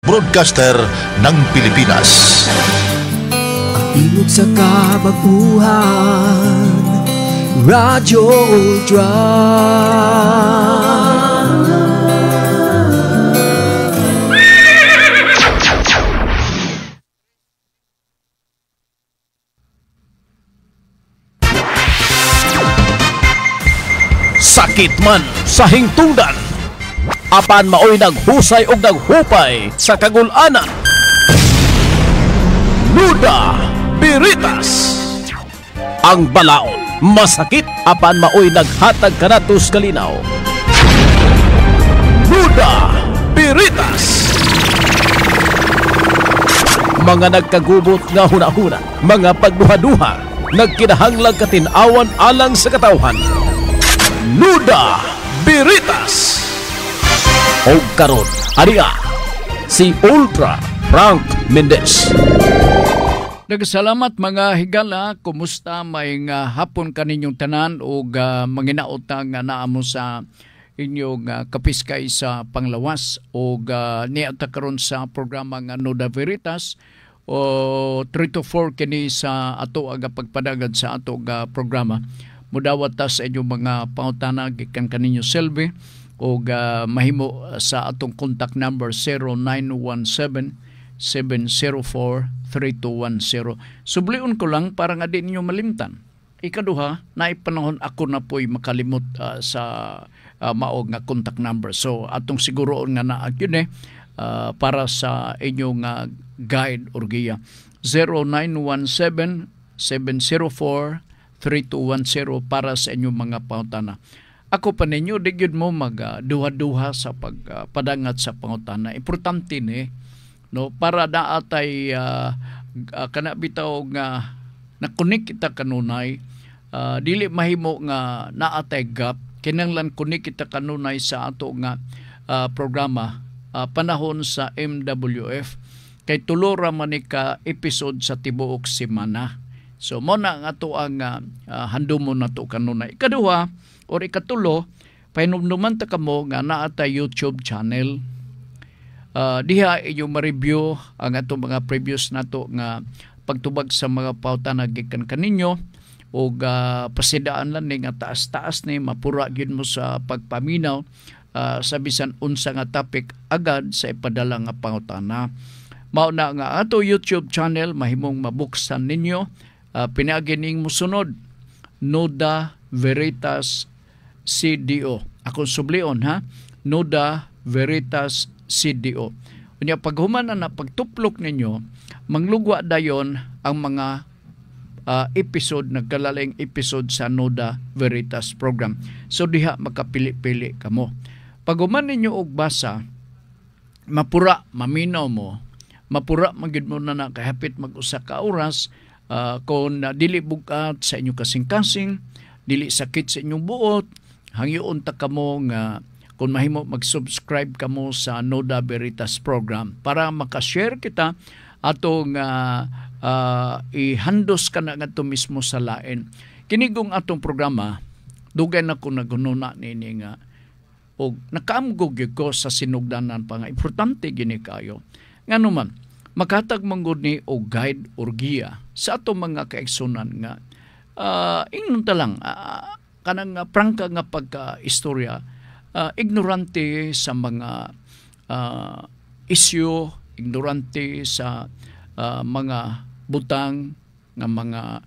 Broadcaster ng Pilipinas. Tingog sa kabaguhan, Radyo Ultra. Sakit man sa hingtungdan, apan maoy naghusay og naghupay sa kagul-anan. Nuda Biritas, ang balaod masakit apan maoy naghatag kanatos kalinaw. Nuda Biritas, mga nagkagubot nga hunahuna, mga pagduha-duha, nagkinahanglag katin-awan alang sa katawhan. Nuda Biritas. O karon, ariya si Ultra Frank Mendez. Nagsalamat mga higala, kumusta may hapon kaninyong tanan o manginaot nga naamo sa inyong kapiskay sa panglawas o niata karon sa programa nga Nuda Veritas o 3 to 4 kini sa ato aga pagpadagad sa ato programa. Mudawat ta sa inyong mga pangutana gikan kaninyo Selby o mahimo sa atong contact number 0917-704-3210. Subliun ko lang para nga di ninyo malimtan. Ikaduha, naipanahon ako na po'y makalimot sa maog nga contact number. So atong siguroon nga naag yun para sa inyong guide or giya. 0917-704-3210 para sa inyong mga pangutana. Ako pa ninyo, di yun mo magduha-duha sa pagpadangat sa pangutana. Importante ni, no, para naatay kanabitaw nga nakunik kita kanunay, dili mahimo nga naatay gap, kinanglan kunik kita kanunay sa ato nga programa panahon sa MWF, kay tulora man ka episode sa tibuok semana. So mo na nga to ang handumon na to kanunay. Ikaduha or ikatulo, pahinumduman ta kamo nga naa ta YouTube channel. Diha inyong ma-review ang ato mga previous nato nga pagtubag sa mga pauta na gikan kaninyo o pasidaan lang ni nga taas-taas ni mapura gyud mo sa pagpaminaw sa bisan unsa nga topic agad sa ipadala nga pangutana. Mao na nga ato YouTube channel mahimong mabuksan ninyo. Pinagining musunod, Nuda Veritas CDO. Akong sublion ha, Nuda Veritas CDO. Unya paghuman na pagtuplok ninyo, manglugwa dayon ang mga episode, nagkalaling episode sa Nuda Veritas program. So diha makapili-pili kamo. Paghuman ninyo og basa, mapura, maminaw mo, mapura magid mo na kahapit mag-usa ka oras. Kung dili bugat sa inyong kasing-kasing, dili sakit sa inyong buot, hangyoon ta kamo nga kung mahimo mag-subscribe kamo sa Nuda Veritas program para makashare kita atong ihandos ka na nga to mismo sa lain. Kinigong atong programa, dugay na ko nagununa nini nga o nakaamgog ko sa sinugdanan pa nga importante gini kayo. Nga naman, makatag manggod ni o guide or giya sa ato mga kaigsunan nga ingnon ta lang kanang prangka nga pagka-istorya, ignorante sa mga issue, ignorante sa mga butang nga mga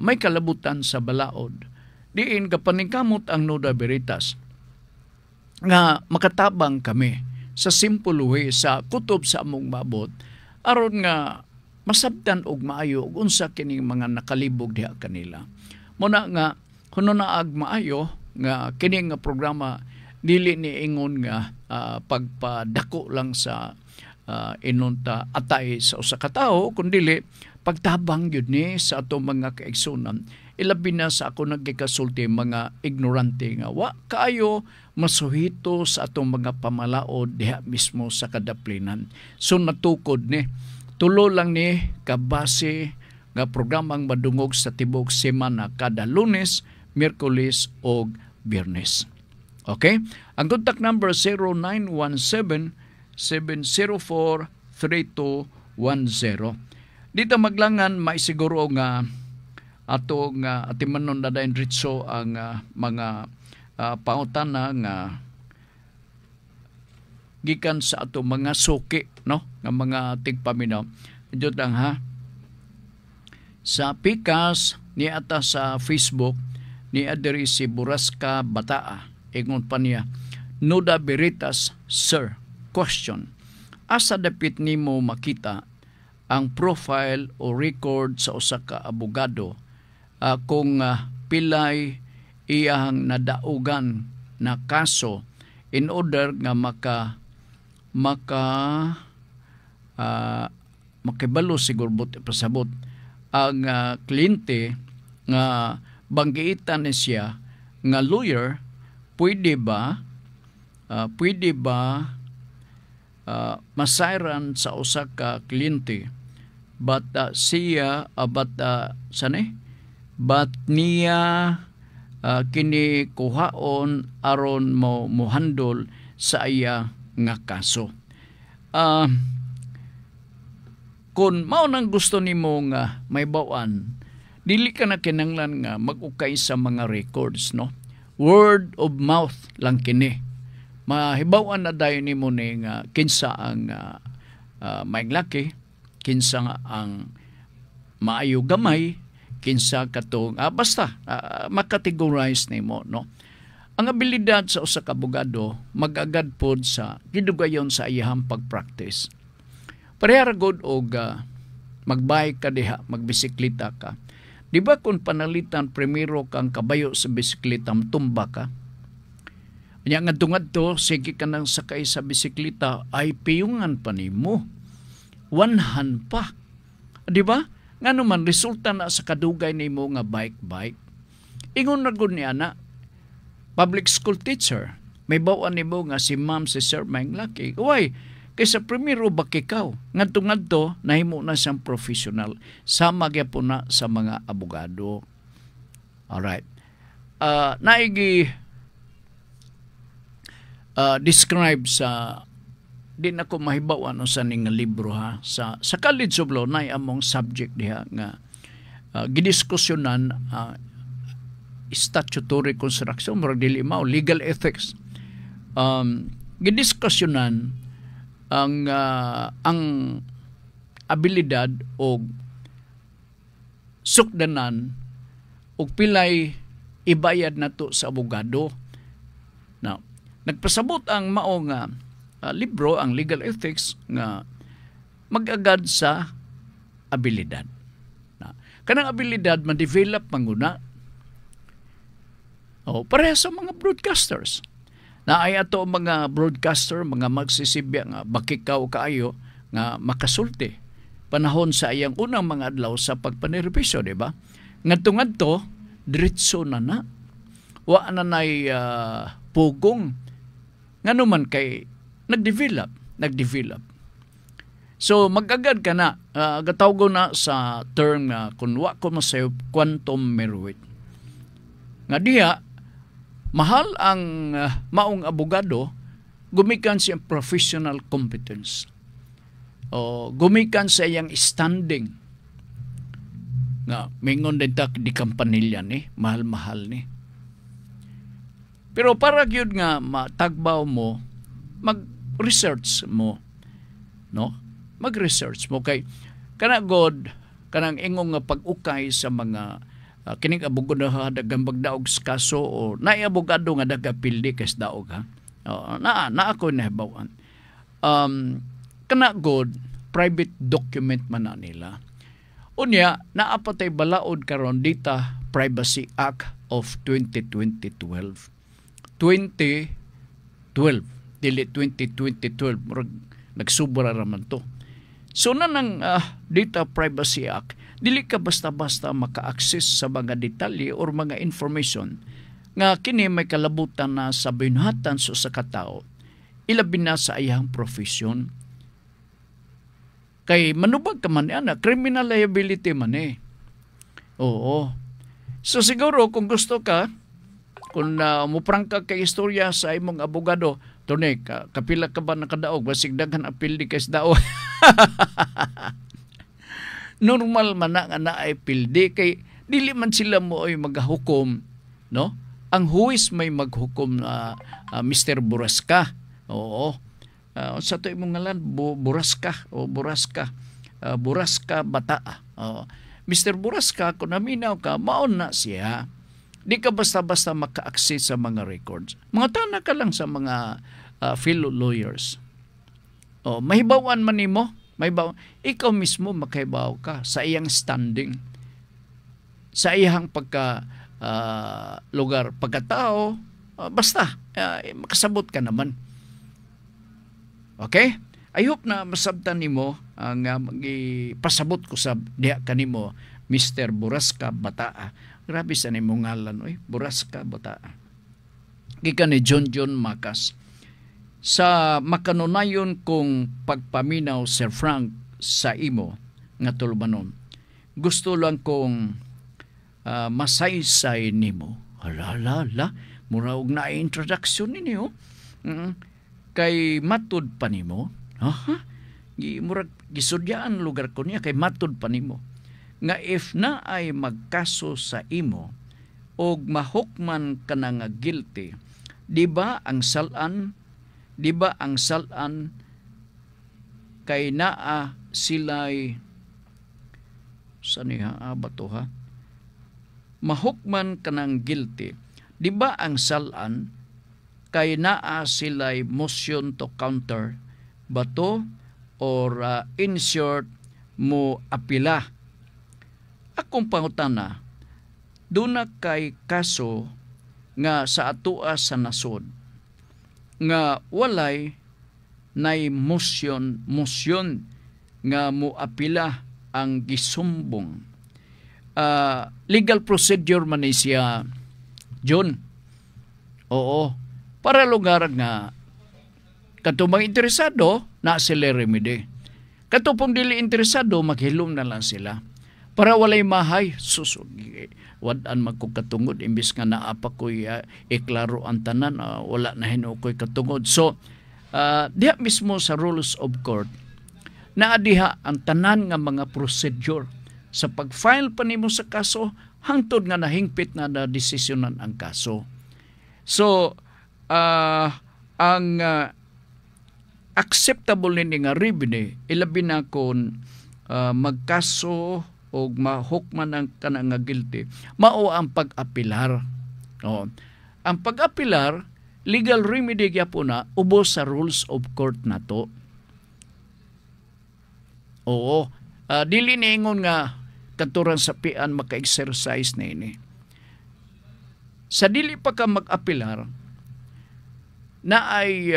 may kalabutan sa balaod. Diin kapaningkamot ang Nuda Veritas nga makatabang kami sa simple way sa kutob sa among mabot aron nga masabtan og maayo ug unsa kining mga nakalibog diha kanila. Muna nga hunonaag maayo nga kining nga programa dili ni ingon nga pagpadako lang sa inunta atay sa usa ka tawo kundi pagtabang gyud ni sa ato mga kaigsunan. Ilabi na sa ako nagkikasulti mga ignorante nga wa kaayo masuhito sa atong mga pamalaod diha mismo sa kadaplinan. So natukod ni tulo lang ni kabase nga programang madungog sa tibok semana kada Lunes, Miyerkules ug Biyernes. Okay? Ang contact number 0917 0917-704-3210. Dito maglangan maisiguro nga ato nga atimanon na dayon ritso ang mga pangutana nga gikan sa ato mga suki, no, nga mga tigpaminaw. Diyot lang ha. Sa Pikas ni ata sa Facebook ni adiri si Buraska Bataa, ingon pa niya, Nuda Veritas, Sir, question, asa dapit nimo makita ang profile o record sa usa ka abogado kung pilay iyang nadaugan na kaso in order nga makibalo siguro pasabot ang kliyente nga banggiitan ni siya nga lawyer pwede ba masayran sa usa ka kliyente but niya kini kuhaon aron mo handle sa iya nga kaso. Kung mao nang gusto nimo nga may bawaan, dili ka na kinahanglan nga mag-ukay sa mga records, no? Word of mouth lang kini. Mahibawan na dayon nimo ni nga kinsa ang maayong laki, kinsa nga ang maayo gamay, kinsa katong basta makategorize nimo, no? Ang abilidad sa usa ka abogado mag-agad pod sa gidugayon sa iyahang pagpractice. Parehara gud og magbike ka diha, magbisikleta ka. Di ba kung panalitan primero kang kabayo sa bisikleta, tumba ka? Nya nga tungad-to, sige ka nang sakay sa bisikleta, ay piyungan pa nimo. Wanhan pa. Di ba? Nga naman, resulta na sa kadugay nimo nga bike. Ingon na gud niya na, public school teacher, may bawaan nimo nga si ma'am, si sir, maayong laki. Uy, kaysa primero bakikaw, ngadto nahimo na siyang professional, sama gyapon na sa mga abogado. Alright. Naigi describe sa di na ko mahibawan sa ning libro ha sa College of Law na among subject diha nga gidiskusyonan statutory construction murag dili mao legal ethics. Gidiskusyonan ang abilidad o sukdanan o pilay ibayad nato sa abogado. Now, nagpasabot ang mao nga libro, ang legal ethics, nga mag-agad sa abilidad. Kanang abilidad ma-develop manguna pareha sa mga broadcasters. Na ay ato mga broadcaster, mga magsisibya nga bakikaw kaayo nga makasulti panahon sa iyang unang mga adlaw sa pagpanerbisyo, di ba? Ngadto diretso na. Wa na nay pugong. Nganuman kay nagdevelop. So magagad ka na, gatawgo na sa term nga kung wa ko masayo quantum meruit. Nga diha, mahal ang maong abogado, gumikan siyang professional competence. O gumikan sa iyang standing. Nga, mingon din ta di kampanilya ni, mahal-mahal ni. Pero para gyud nga matagbaw mo, mag-research mo, no? Mag-research mo kay kana god kanang ingong nga pag-ukay sa mga kining abogado dagang bagdaog sa kaso o naay abogado nga dagapildi kas daog ha. Na ako nahibawan. Kana god private document man na nila. Unya naapatay balaod karon Data Privacy Act of 2012. 2012 dili 2012 murag nagsubra raman to. So nanang Data Privacy Act, dili ka basta-basta maka-access sa mga detalye or mga information nga kini may kalabutan na sa binuhatan sa katao, ilabi na sa iyang profesyon. Kay manubag ka man criminal liability man Oo. So siguro kung gusto ka, kung muprangka kay istorya sa imong abogado, Tunay, kapila ka ba nakadaog? Basig daghan apil di kayo daog. Normal man na ay pildi kay dili man sila mo ay maghukom, no? Ang huwis may maghukom na Mr. Buraska. Oo. Sa to imong ngalan Buraska o Buraska. Buraska Bataa. Mr. Buraska, kung naminaw ka, maon na siya. Di ka basta-basta maka-access sa mga records. Mga tana ka lang sa mga fellow lawyers. Mahibawan man nimo, ikaw mismo makahibaw ka sa iyang standing, sa iyang lugar pagkatao, basta makasabot ka naman. Okay? I hope na masabtan nimo ang pasabot ko sa diha kanimo, Mr. Buraska Bataa. Grabe sa nimo ngalan, Buraska Bataa. Gikan ni John Macas. Sa makanunayon kong pagpaminaw, Sir Frank, sa imo nga tulumanon, gusto lang kong masaysay nimo. Hala, murag na introduction ninyo. Kay matud pa nimo. Murag gisudyaan lugar ko niya kay matud pa nimo. Nga if na ay magkaso sa imo og mahukman ka na nga guilty, di ba ang salan kay naa sila'y mahukman ka ng guilty, di ba ang salan kay naa sila'y motion to counter bato or in short mo apila. Akong pangutana, duna kay kaso nga sa atua sa nasod nga walay nay motion nga moapila ang gisumbong. Legal procedure man ni siya, John. Oo. Para lugar nga katong interesado na sila remedy. Katong dili interesado maghilom na lang sila. Para walay mahay, wadan magkukatungod imbis nga naapa ko'y iklaro ang tanan, wala na hinukoy katungod. So, diha mismo sa rules of court, naadiha ang tanan nga mga procedure sa pag-file pa nimo sa kaso, hangtod nga nahingpit na desisyonan ang kaso. So, ang acceptable nini nga remedy, ilabi na kung magkaso o mahukman ang kanang nga guilty, mao ang pag-apilar. Ang pag-apilar, legal remedy gyapon na ubos sa rules of court nato. Dili niingon nga katuran sa pian maka-exercise na ini. Sa dili pa ka mag-apilar, na ay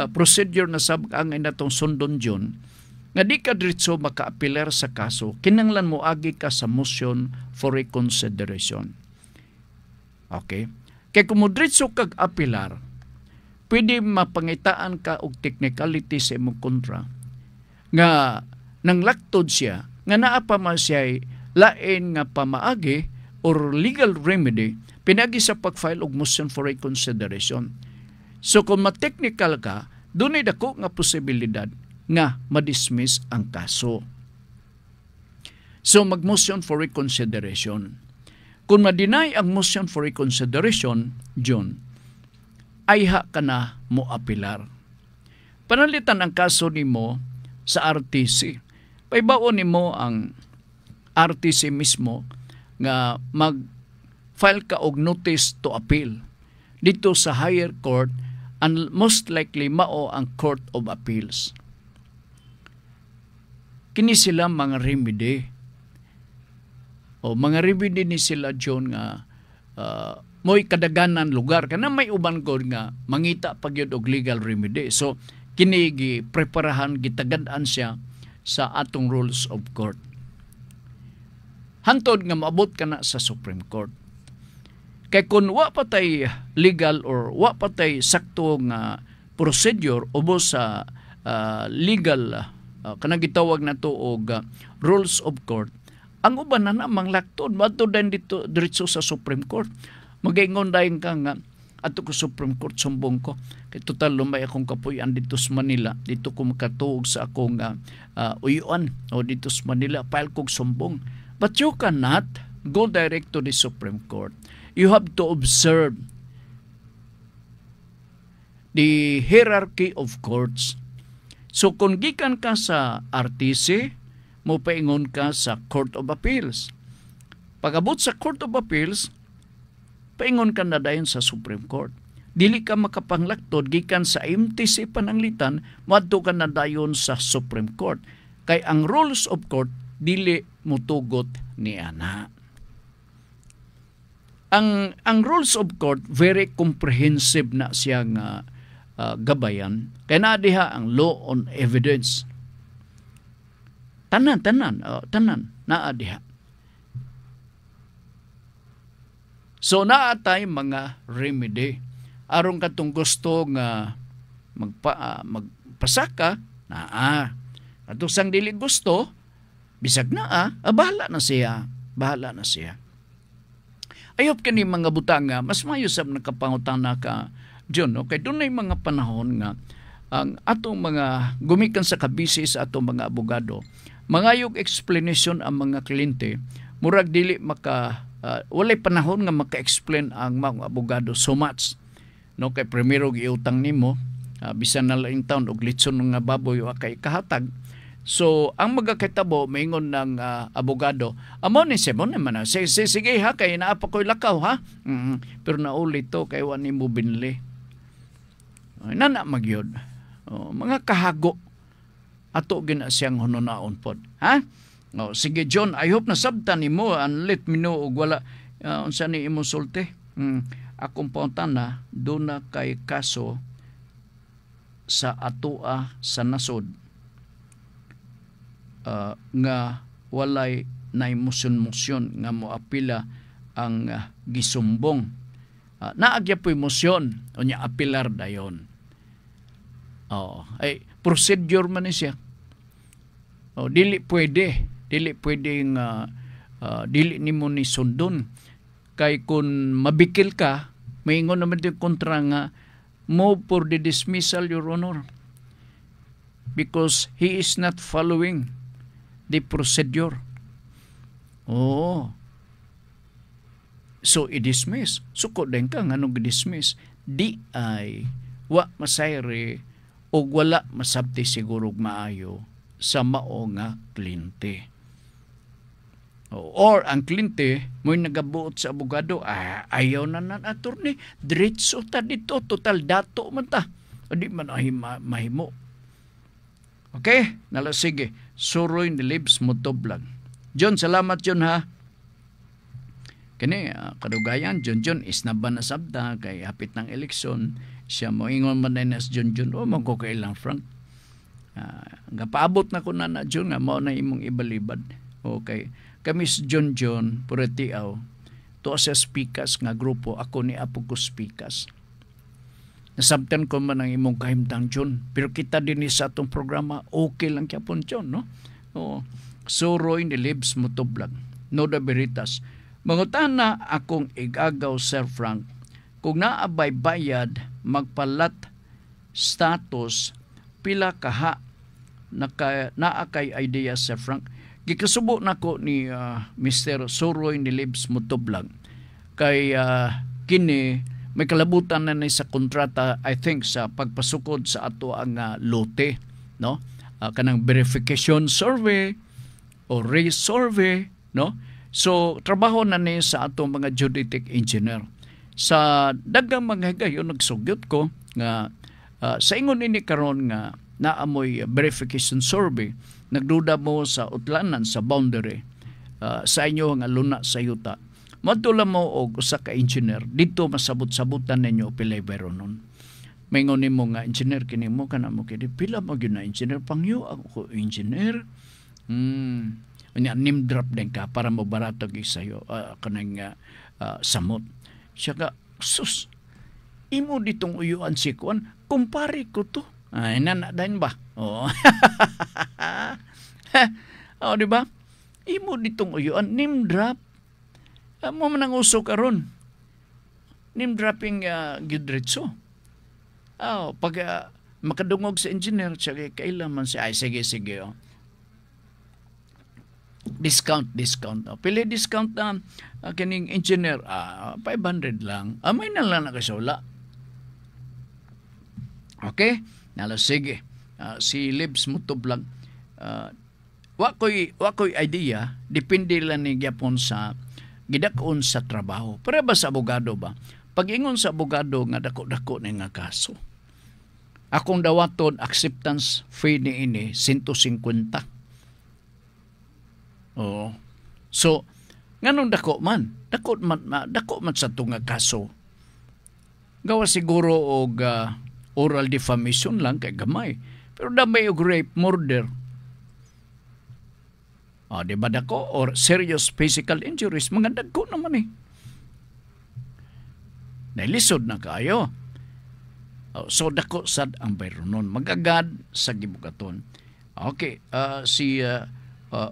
procedure na sabangay natong sundon John, nga di ka diretso maka-apilar sa kaso, kinanglan mo agi ka sa motion for reconsideration. Okay? Kaya kung mo diretso kag-apilar, pwede mapangitaan ka og technicality sa imong kontra, nga nang laktod siya, nga naa pa man siya lain nga pamaagi or legal remedy, pinagi sa pag-file og motion for reconsideration. So kung ma-technical ka, dunay dako nga posibilidad nga ma-dismiss ang kaso. So mag-motion for reconsideration. Kung ma-deny ang motion for reconsideration, John, ayha ka na mo apilar. Panalitan ang kaso nimo sa RTC. Paibaon nimo ang RTC mismo nga mag-file ka og notice to appeal dito sa higher court, and most likely mao ang Court of Appeals. Kini sila mga remedy. Mga remedy ni sila, John, nga mo'y kadaganan lugar. Kana may uban ko nga mangita pagyud og legal remedy. So, kini preparahan, gitagadaan siya sa atong rules of court. Hantod nga maabot ka na sa Supreme Court. Kay kung wa patay legal or wa patay sakto nga procedure ubos sa legal kanang gitawag na to og rules of court, ang uban na namang laktod madto din dito diretso sa Supreme Court. Magaingon dayon ka nga ato ko Supreme Court sumbong ko kay total lumay akong kapuy-an dito sa Manila, dito ko makatuog sa akong uyuan o dito sa Manila, file kog sumbong. But you cannot go direct to the Supreme Court. You have to observe the hierarchy of courts. So kung gikan ka sa RTC, mo paingon ka sa Court of Appeals. Pag-abot sa Court of Appeals, paingon ka na dayon sa Supreme Court. Dili ka makapanglakton gikan sa MTC pananglitan, madto ka na dayon sa Supreme Court. Kay ang rules of court dili mutugot ni ana. Ang rules of court very comprehensive na siya nga gabayan. Kay naa diha ang law on evidence. Tanan naa diha. So naatay mga remedy. Aron katong gusto nga magpasaka, naa. Katong sang dili gusto, bisag naa, bahala na siya. Bahala na siya. Ayop kani mga butanga, mas mayusab nakapangutana ka John, no? Kay dunay mga panahon nga ang atong mga gumikan sa kabisi sa atong mga abogado, mangayog explanation ang mga kliyente, murag dili walay panahon nga maka-explain ang mga abogado so much. No, kay primero giutang nimo, bisan na lang taon og litson nga baboy wa kay kahatag. So, ang magakitabo maingon ng abogado, amo ni Simon naman, sige ha, kay naapa ko'y lakaw ha. Pero naulit to, kay wani mo binili. Nana magyod. Mga kahago, ato gina siyang hununaon pod. Ha? Sige John, I hope na sabtan ni mo, and let me know, og wala, unsa ni imo sulti. Akong pauntan na, doon na kay kaso sa atua sa nasod. Nga walay na emosyon nga moapila ang gisumbong. Naagya po emosyon o niya apilar dayon. Ay procedure man ni siya. Dili pwede nga dili nimo ni sundon kay kun mabikil ka maingon naman din kontra nga move for the dismissal, Your Honor, because he is not following the procedure. So i-dismiss. Suko din ka nga nung i-dismiss. Di ay wa masayri o wala masabti siguro maayo sa mao nga kliyente. Or ang kliyente mo'y nagabuot sa abogado, ayaw na ng attorney, diretso ta dito, total dato man ta. Di man mahimo. Okay? Sige. Suroy ni Libs Motoblag. John, salamat John ha. Kani, kadugayan, John is na ba nasabda kay hapit ng eleksyon. Siya mo ingon man na John, ko kailang Frank. Nga paabot na ko na John, nga mao na imong ibalibad. Okay. Kami si John, puretiaw. To sa speakers nga grupo, ako ni Apo ko speakers. Nasabtan ko man ang imong kahimtang John. Pero kita din sa atong programa, okay lang kaya po John, no? So, Roy ni Libs Motoblag. Noda Veritas. Mangutan na akong igagaw, Sir Frank, kung naabay bayad, magpalat status, pila kaha, naakay idea, Sir Frank. Gikasubo na ko ni Mr. Soroy ni Libs Motoblag. Kay kini, may kalabutan na sa kontrata, I think, sa pagpasukod sa ato ang lote, no? Kanang verification survey o race survey, no? So, trabaho na ni sa ato mga geodetic engineer. Sa dagang mga higayon, nagsugyot ko nga sa ingon ini karon nga naamoy verification survey, nagduda mo sa utlanan, sa boundary, sa inyo nga luna sa yuta. Madula mo og usa ka engineer dito masabot-sabutan ninyo pilay bayron nun. Maingon nimo nga engineer kini mo kana mo kini pila mo gyud na engineer pangyo ako engineer. Unya name drop din ka para mo barato gyud sayo kanang samot. Siya ka sus. Imo ditong uyuan si kuan kumpare ko to. Ay nana dayon ba? Di ba? Imo ditong uyuan name drop. Mo man ang uso karon. name dropping gidritso. Pag makadungog sa engineer, siya kailan man siya, ay sige, oh. Discount. Pili discount na kining engineer, 500 lang. May na lang nakasula. Okay? Nala, sige. Si Libs Mutob lang. Wakoy idea, depende lang ni gyapon sa gidakon sa trabaho. Para ba sa abogado ba? Pag ingon sa abogado nga dako-dako na nga kaso, akong dawaton acceptance fee ni ini 150. Oo. So, nganong dako man? Dako man sa tunga kaso. Gawa siguro og oral defamation lang kay gamay. Pero damay og rape, murder. Di ba dako? Or serious physical injuries, mga dagko naman eh. Nailisod na kayo. So dako sad ang bayro nun. Magagad sa gibukaton. Okay, si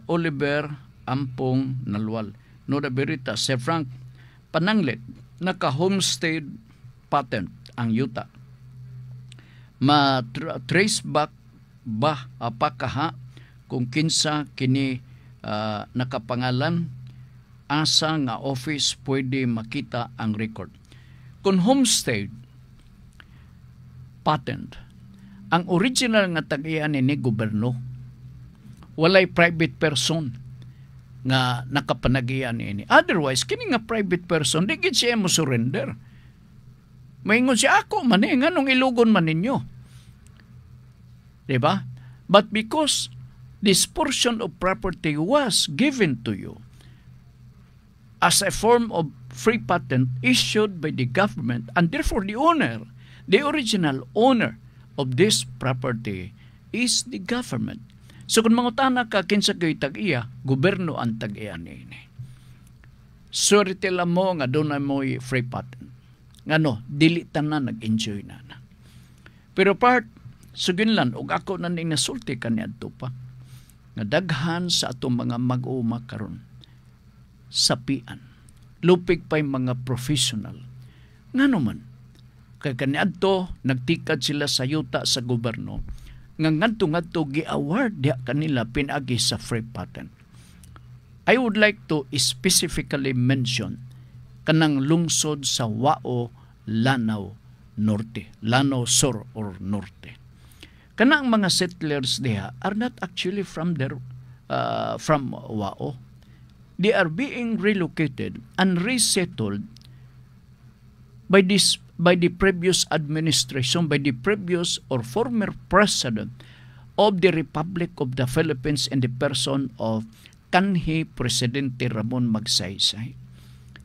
Oliver Ampong Nalwal. Nuda Berita, Sir Frank, pananglit, naka-homestead patent ang yuta. Ma-trace back ba apakaha kung kinsa kini nakapangalan asa nga office pwede makita ang record. Kung homestead patent, ang original nga tag-iyan ni gobyerno, walay private person nga nakapanagian ini. Otherwise, kini nga private person, di gid siya mo surrender. Maingon siya, ako man eh, nga nung ilugon man ninyo. Diba? But because this portion of property was given to you as a form of free patent issued by the government, and therefore the owner, the original owner of this property is the government. So kung mangutana ka kinsa kay tag-iya, gobyerno ang tag-iya niini. Sorry tila mo nga doon na mo free patent. Ngano, dili tanan nag-enjoy na. Pero part, suginlan, og ako na nasulti ka ni adto pa, nga daghan sa atong mga mag-uuma karon sapian. Lupig pa'y mga professional. Ngano man, kay kaniadto nagtikad sila sa yuta sa gobyerno nga ngadto gi-award diha kanila pinagi sa free patent. I would like to specifically mention kanang lungsod sa Wao, Lanao Norte, Lanao Sur or Norte. Kanang mga settlers diha are not actually from from Wao. They are being relocated and resettled by the previous administration, by the previous or former president of the Republic of the Philippines in the person of kanhi Presidente Ramon Magsaysay.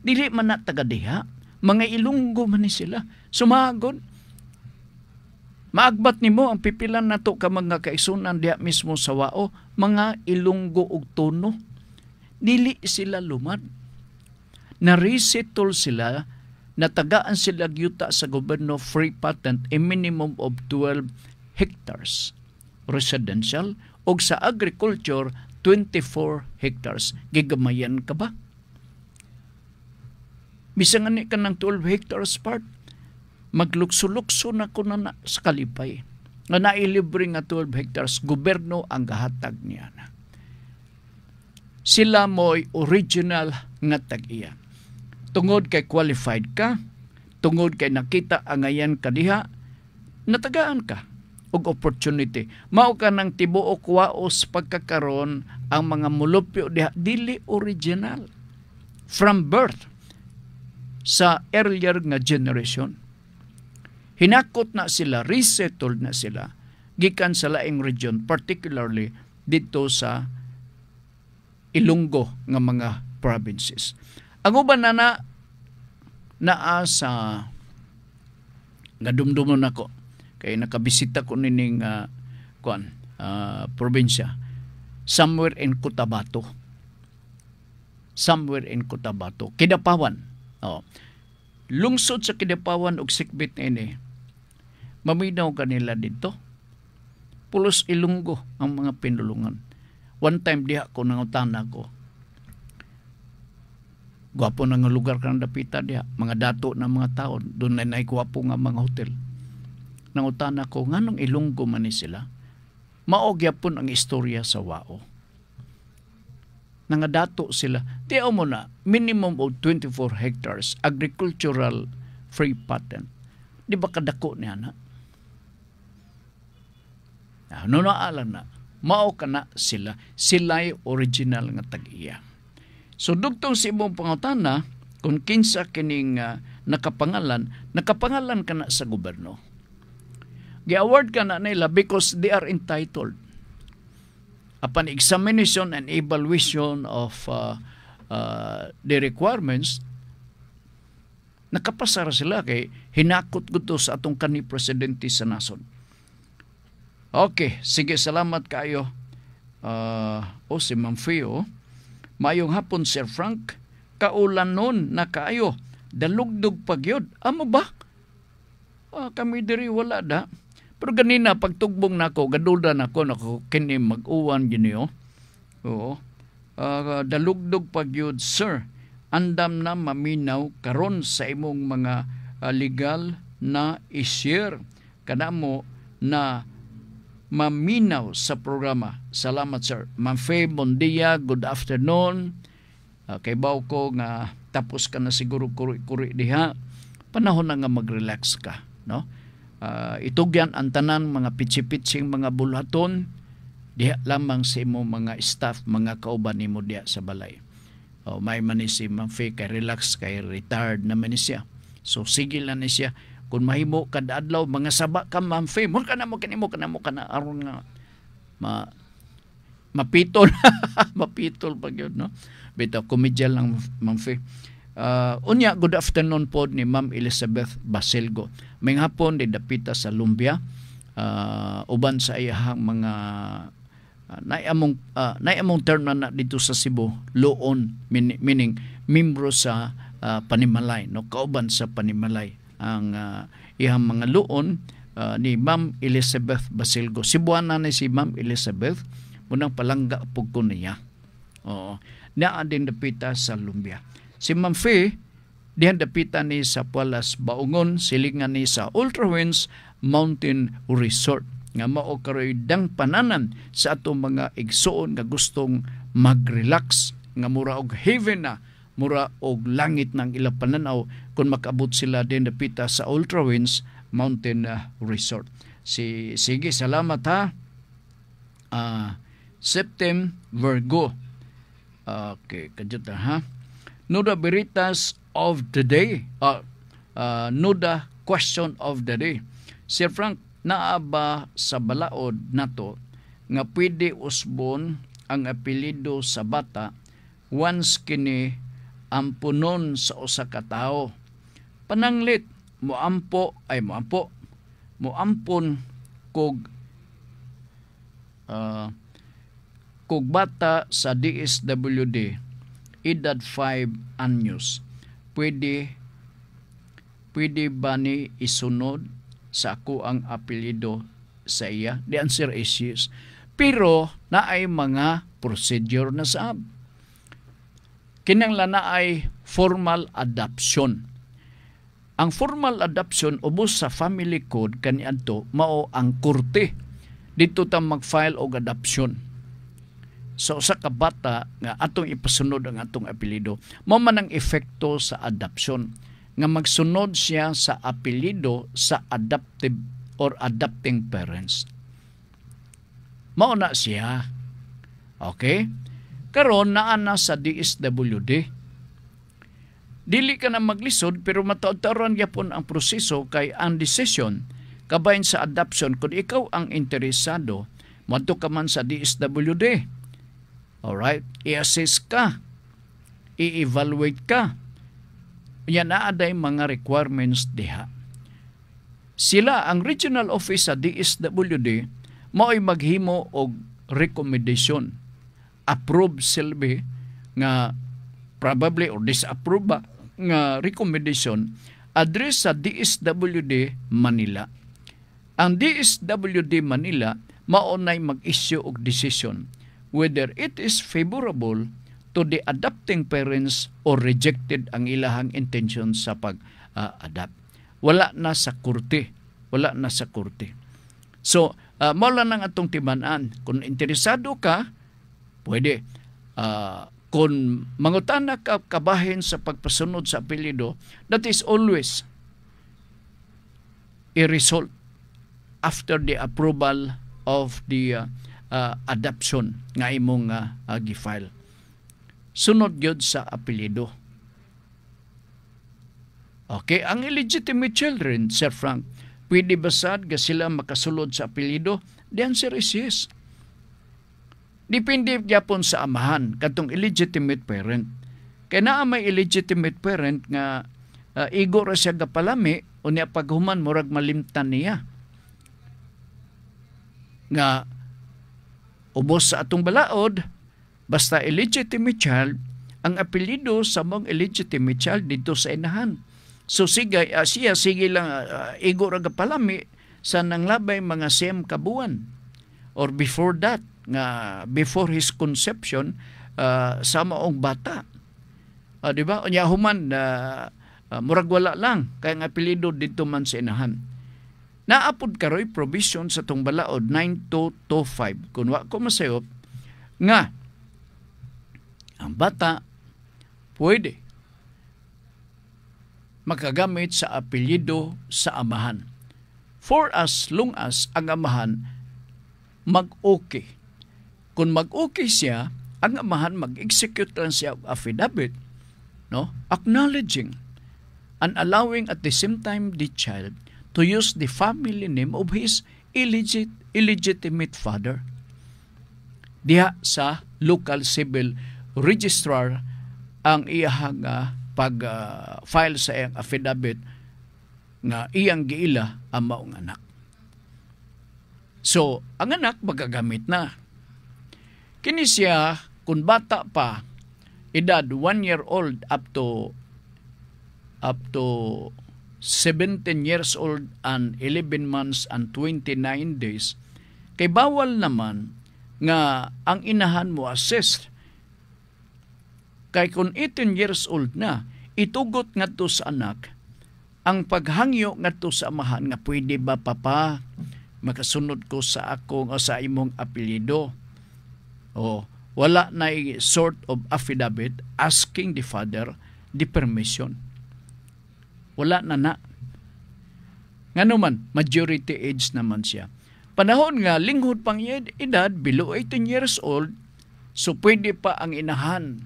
Dili man na taga diha, mga Ilonggo man ni sila. Sumagod. Maagbat nimo ang pipilan nato ka mga kaisunan diha mismo sa Wao, mga Ilonggo ug Tono. Dili sila lumad. Na-resettle sila, natagaan sila yuta sa gobyerno free patent a minimum of 12 hectares residential o sa agriculture 24 hectares. Gigamayan ka ba? Bisang ani ka ng 12 hectares part, maglukso-lukso na ko na sa kalipay. Nga nailibre nga 12 hectares, gobyerno ang gahatag niya na. Sila mo'y original nga tag-iya. Tungod kay qualified ka, tungod kay nakita ang ayan kadiha, natagaan ka og opportunity. Mao ka ng tibuok waos pagkakaroon ang mga mulupyo diha dili original from birth sa earlier nga generation. Hinakot na sila, resettled na sila gikan sa laing region, particularly dito sa Ilonggo nga mga provinces. Ang uban na naa sa gadumdumon ako kay nakabisita ko nining probinsya somewhere in Cotabato. Kidapawan. Lungsod sa Kidapawan ug sikbit ini. Maminaw kanila dito. Pulos Ilonggo ang mga pinulungan. One time diha ko nangutana ko. Gwapo na nga lugar ka ng dapita diha. Mga dato na mga taon. Doon na naikwapo nga mga hotel. Nangutan ako, nga nung Ilonggo man ni sila, maogya po ang istorya sa Wao. Nangadato sila. Tiyaw mo na, minimum of 24 hectares, agricultural free patent. Di ba kadako niya na? Ano na alam na, mao ka na sila. Sila'y original nga tag-iya. So, dugtong si imong pangutana, kung kinsa kining nakapangalan ka na sa gobyerno. Gi-award ka na nila because they are entitled. Upon examination and evaluation of the requirements, nakapasara sila kay hinakot ko sa atong kanhi presidente sa nason. Okay, sige, salamat kayo. Si Ma'am Feo. Mayong hapon, Sir Frank. Kaulan nun na kayo. Dalugdog pagyod. Amo ba? Kami diri wala da. Pero ganina, pagtugbong nako, gaduda nako kini mag-uwan yun Oo. Dalugdog pagyod, sir. Andam na maminaw karon sa imong mga legal na i-share. Kanamo na maminaw sa programa. Salamat, sir. Ma'am Faye Bondia, good afternoon. Kay baw ko nga tapos ka na siguro kuri diha. Panahon na nga mag-relax ka, no? Itugyan ang tanan mga pitsi-pitsing mga bulaton diha lamang sa imo mga staff, mga kauban nimo diha sa balay. May man ni si Ma'am Faye kay relax, kay retired naman ni siya. So sige lang ni siya. Kung mahimo kada adlaw mga saba ka Ma'am Faye, mo ka na aron nga mapitol mapitol pag yun, no? Bitaw komedya lang Ma'am Faye. Unya, good afternoon po ni Ma'am Elizabeth Basilgo. May hapon di dapita sa Lumbia. Uban sa iyahang mga naamong term na dito sa Cebu, loon, meaning membro sa Panimalay, no? Kauban sa Panimalay ang iyang mga loon ni Ma'am Elizabeth Basilgo. Cebuana ni si Ma'am Elizabeth, munang palangga po ko niya. Naa din dapita sa Lumbia. Si Ma'am Faye, diyan dapita ni sa Pualas Baungon, silingan ni sa Ultrawinds Mountain Resort. Nga mao karoy dang pananan sa atong mga igsoon nga gustong mag-relax, nga mura og heaven na, mura og langit ng ilang pananaw kung makabot sila din dapita sa Ultrawinds Mountain Resort. Sige, salamat ha. September Virgo. Okay, kadyo ha. Nuda Beritas of the day. Nuda question of the day. Sir Frank, naa ba sa balaod nato nga pwede usbon ang apelyido sa bata once kini ampunon sa usa ka tawo? Pananglit, moampon kog bata sa DSWD edad 5 anyos, pwede ba ni isunod sa ako ang apelyido sa iya? The answer is yes. Pero naay mga procedure na saab. Kinanglan na ay formal adoption. Ang formal adoption ubos sa family code kaniadto mao ang korte. Dito ta mag-file og adoption. So sa kabata nga atong ipasunod ang atong apelyido, mao man ang epekto sa adoption nga magsunod siya sa apelyido sa adoptive or adopting parents. Mao na siya. Okay? Karon naa na sa DSWD. Dili ka na maglisod pero mataod-taron gyapon ang proseso kay ang decision kabahin sa adoption kung ikaw ang interesado, madto ka man sa DSWD. Alright, i-assess ka, i-evaluate ka. Yan na aday mga requirements diha. Sila, ang regional office sa DSWD, mao'y maghimo og recommendation. Approve silbi nga probably or disapprove ba nga recommendation address sa DSWD Manila. Ang DSWD Manila maunay mag-issue og decision whether it is favorable to the adopting parents or rejected ang ilahang intention sa pag-adapt. Wala na sa korte. Wala na sa korte. So, mula nang atong timanan. Kung interesado ka, pwede. Kung mangutana ka kabahin sa pagpasunod sa apelyido, that is always a result after the approval of the adoption nga imong gi-file. Sunod yun sa apelyido. Okay, ang illegitimate children, Sir Frank, pwede ba sad nga sila makasulod sa apelyido? The answer is yes. Depende gyapon sa amahan katong illegitimate parent. Kaya naa may illegitimate parent nga igo ra siya gapalami unya paghuman murag malimtan niya. Nga ubos sa atong balaod, basta illegitimate child, ang apelyido sa mong illegitimate child dito sa inahan. So siya sige lang igo ra gapalami sa nanglabay mga siyam kabuan or before that nga before his conception sa maong bata. Di ba? Unya human murag wala lang kay ang apelyido dito man sa inahan. Naapod karoy provision sa tong balaod 9225 kun wa ko masayop nga ang bata pwede makagamit sa apelyido sa amahan for as long as ang amahan mag-okay. Kung mag-okay siya, ang amahan mag-execute lang siya of affidavit, no? Acknowledging and allowing at the same time the child to use the family name of his illegitimate father. Diha sa local civil registrar ang iyahang pag-file sa iyang affidavit nga iyang giila ang maong anak. So, ang anak magagamit na. Kini siya, kung bata pa, edad 1 year old up to 17 years old and 11 months and 29 days, kay bawal naman nga ang inahan mo assist. Kay kung 18 years old na, itugot nga to sa anak, ang paghangyo nga to sa amahan nga pwede ba papa makasunod ko sa akong o sa imong apelyido. O wala na sort of affidavit asking the father the permission. Wala na. Ngano man, majority age naman siya. Panahon nga, linghod pang edad, below 18 years old, so pwede pa ang inahan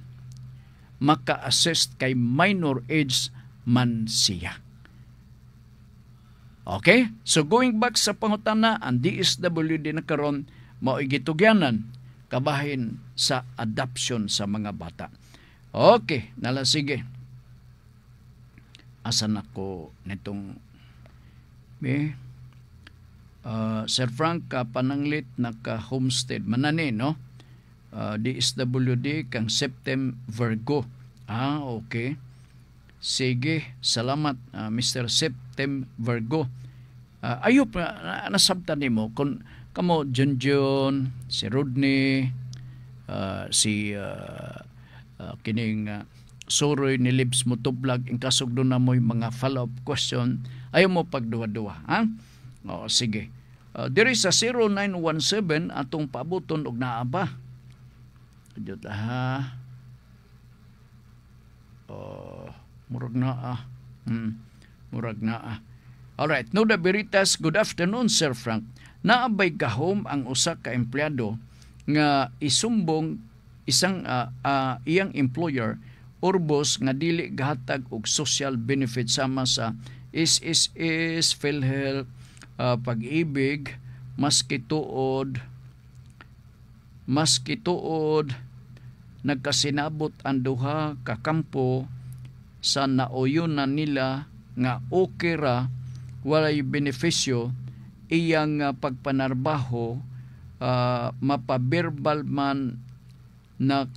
maka-assist kay minor age man siya. Okay? So going back sa pangutana, ang DSWD na karon maigitugyanan kabahin sa adoption sa mga bata. Okay, sige. Asan ako nitong Sir Frank pananglit naka-homestead manani, no? DSWD kang Septem Virgo. Okay. Sige, salamat Mr. Septem Virgo. Ayop nasabtan nimo kung kamo Junjun, si Rodney, si kining Soroy ni Libs Motoblag, in kasog doon na mo'y mga follow-up question, ayaw mo pagduwa-duwa. Sige. There is a 0917 atong paabuton og naa ba? Adyo ta murag naa. Murag naa. Alright, Noda Beritas, good afternoon Sir Frank. Naabay gahom ang usa ka empleyado nga isumbong isang iyang employer or boss nga dili gahatag og social benefit sama sa SSS, PhilHealth, Pag-ibig, maski tuod nagkasinabot ang duha ka kampo sa naoyunan nila nga okay ra walay benepisyo iyang pagpanarbaho mapaberbal man na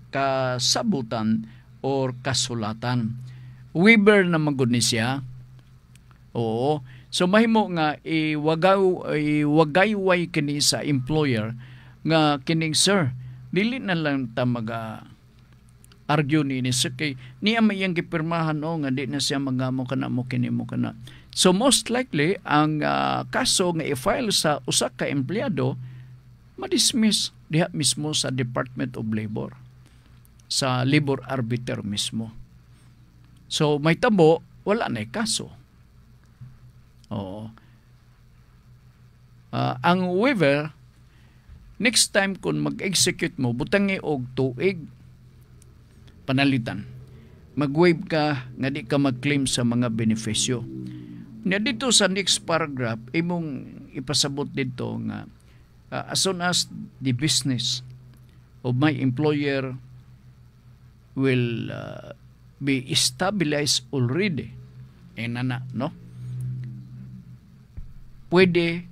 kasabutan or kasulatan. Weber na magud ni siya. Oo. So mahimo nga iwagayway kini sa employer nga kining sir, dili na lang ta argue ni so kay niya may iyang gipirmahan nga di na siya magamo kana mo kini mo kana. So most likely ang kaso nga i-file sa usa ka empleyado madismiss diha mismo sa Department of Labor, sa labor arbiter mismo. So may tabo wala na kaso. Oo. Ang waiver next time kung mag-execute mo butangi og tuig panalitan. Mag-waive ka nga di ka mag-claim sa mga benepisyo. Na dito sa next paragraph, imong ipasabot dito nga as soon as the business of my employer will be stabilized already, no? Pwede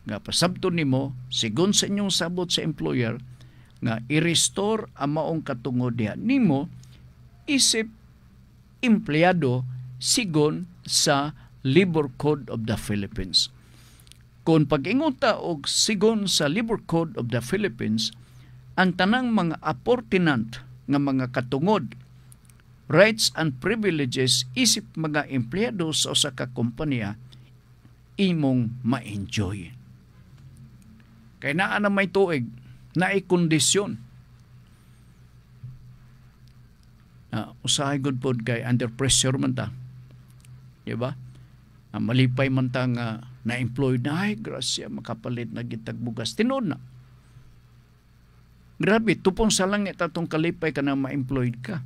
nga pasabto nimo sigon sa inyong sabot sa employer nga i-restore ang maong katungod diha nimo isip empleyado sigon sa Labor Code of the Philippines. Kung pag-inguta og sigon sa Labor Code of the Philippines, ang tanang mga apportinant nga mga katungod, rights and privileges isip mga empleyado sa usa ka kompanya imong ma-enjoy. Kay naa na may tuig na ikondisyon. Usahay good pod kay under pressure man ta. Diba? Malipay man ta nga na-employed na, ay grasya, makapalit na gitag bugas. Tinood na. Grabe, tupong sa langit atong kalipay ka na ma-employed ka.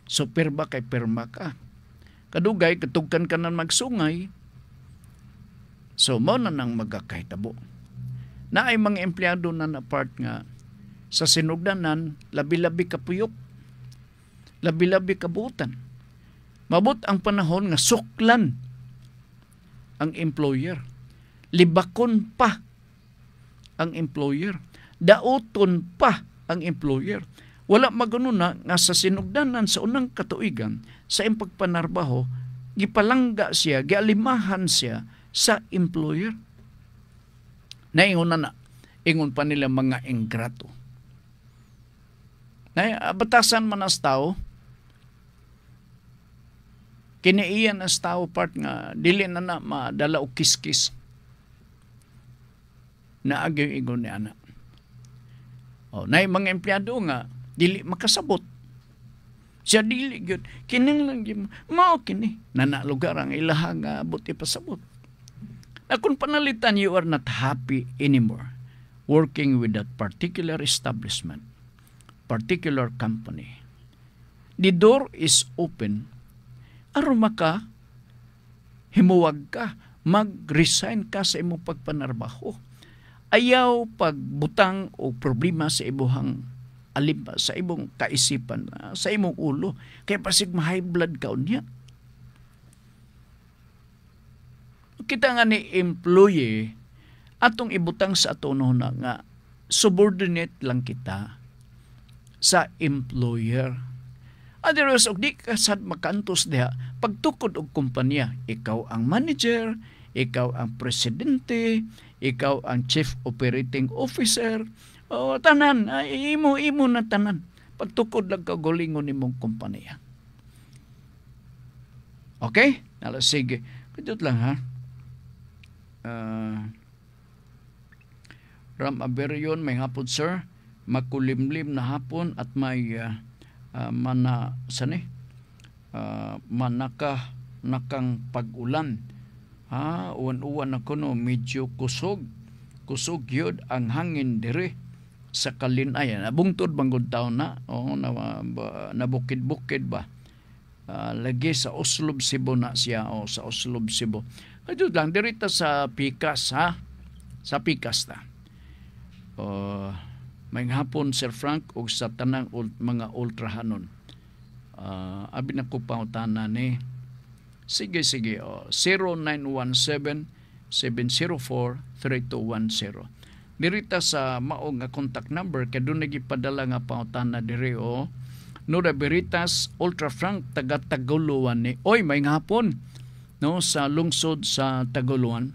So perba kay perma ka. Kadugay, katugkan ka na magsungay. So mo na nang magkakaitabo. Na ay mga empleyado na part nga sa sinugdanan, labi-labi kapuyok, labi-labi kabutan. Mabot ang panahon nga suklan ang employer. Libakon pa ang employer. Daoton pa ang employer. Wala magununa nga sa sinugdanan sa unang katuigan sa impagpanarbaho, gipalangga siya, gialimahan siya sa employer. Naingon na, ingon pa nila mga ingrato. Batasan man as tao, kiniiyan as tao part nga, dili na madala o kiskis na agyo ingon ni anak. Na mga empleyado nga, dili makasabot. Siya dili gyud kining lang gyud mao kini nanalugar ang ilahang buti pasabot. Na kung panalitan, you are not happy anymore working with that particular establishment, particular company. The door is open. Aron maka himuwag ka, mag-resign ka sa imong pagpanarbaho. Ayaw pagbutang o problema sa ibuhang alimba, sa imong kaisipan, sa imong ulo. Kaya pasig ma-high blood ka niya. Kita nga ni employee atong ibutang sa atono na nga subordinate lang kita sa employer. Otherwise, og di ka sad makantos diha pagtukod og kumpanya, ikaw ang manager, ikaw ang presidente, ikaw ang chief operating officer, o tanan, imo na tanan. Pagtukod lang ka gulingon nimong kumpanya. Okay? Nala, sige. Pidot lang ha. Ram Aberion, may hapon sir, makulimlim na hapon at may nakang pag-ulan. Uwan-uwan ako no, medyo kusog yun ang hangin dire sa Kalinay. Nabungtod banggod taon na, nabukid-bukid ba. Lagi sa Oslob Cebu na siya, sa Oslob Cebu. Ito lang, dirita sa Pikas, ha? Sa Pikas ta. May hapon, Sir Frank, o sa tanang mga ultrahanon. Abi na ko pautana ni. Sige. 0917-704-3210. Dirita sa maong nga contact number, kaya doon nagipadala nga pautana diri o. Nora Veritas, Ultra Frank, taga Taguluan ni. Oy, may hapon. No, sa lungsod sa Taguluan,